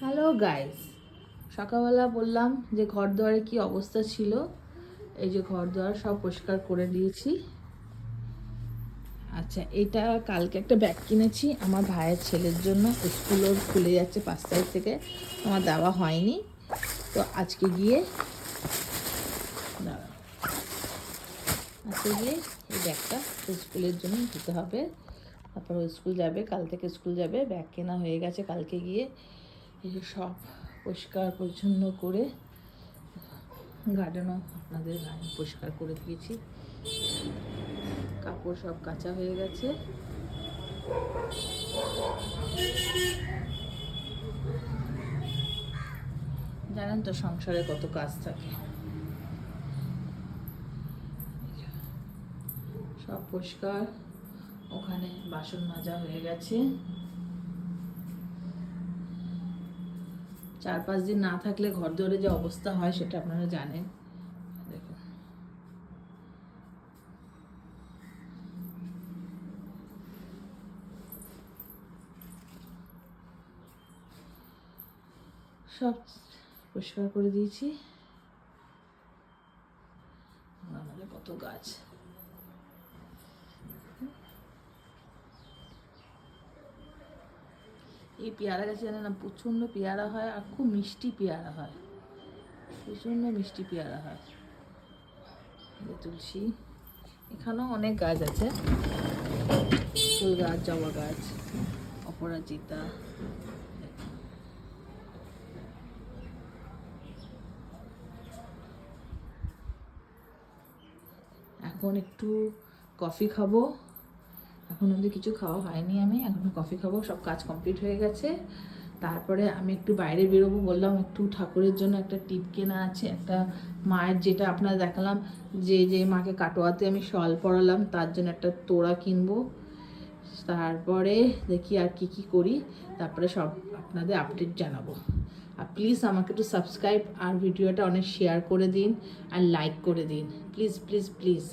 Hello guys, সকালবেলা বললাম যে ঘর দুয়ারে কি অবস্থা ছিল। এই যে ঘর দুয়ার সব পরিষ্কার করে দিয়েছি। আচ্ছা, এটা কালকে একটা ব্যাগ কিনেছি আমার ভাইয়ের ছেলের জন্য। স্কুলও খুলে যাচ্ছে 5 তারিখ থেকে, আমার দেওয়া হয়নি, তো আজকে গিয়ে এই ব্যাগটা স্কুলের জন্য দিতে হবে। তারপর ও স্কুল যাবে, কাল থেকে স্কুল যাবে। ব্যাগ কেনা হয়ে গেছে। কালকে গিয়ে এই সব পরিষ্কার পরিচ্ছন্ন করে গার্ডেনও আপনাদের গার্ডেন পরিষ্কার করে দিয়েছি। কাপড় সব কাচা হয়ে গেছে। জানেন তো সংসারে কত কাজ থাকে। সব পরিষ্কার। ওখানে বাসন মাজা হয়ে গেছে। 4-5 দিন না থাকলে ঘর দৌড়ে যে অবস্থা হয় সেটা আপনারা জানেন। দেখুন, সব পরিষ্কার করে দিয়েছি। আমাদের কত গাছ, এই পেয়ারা গাছে জানেন না প্রচণ্ড পেয়ারা হয়, আর খুব মিষ্টি পেয়ারা হয়, প্রচণ্ড মিষ্টি পেয়ারা হয়। তুলসী, এখানেও অনেক গাছ আছে, ফুল গাছ, জবা গাছ, অপরাজিতা। এখন একটু কফি খাবো। এখন অবধি কিছু খাওয়া হয়নি, আমি এখন কফি খাবো। সব কাজ কমপ্লিট হয়ে গেছে। তারপরে আমি একটু বাইরে বেরোবো। বললাম একটু ঠাকুরের জন্য একটা টিপ কেনা আছে, একটা মায়ের, যেটা আপনারা দেখালাম যে মাকে কাটোয়াতে আমি শল পরালাম, তার জন্য একটা তোড়া কিনবো। তারপরে দেখি আর কি করি, তারপরে সব আপনাদের আপডেট জানাবো। আর প্লিজ আমাকে একটু সাবস্ক্রাইব আর ভিডিওটা অনেক শেয়ার করে দিন আর লাইক করে দিন, প্লিজ প্লিজ প্লিজ।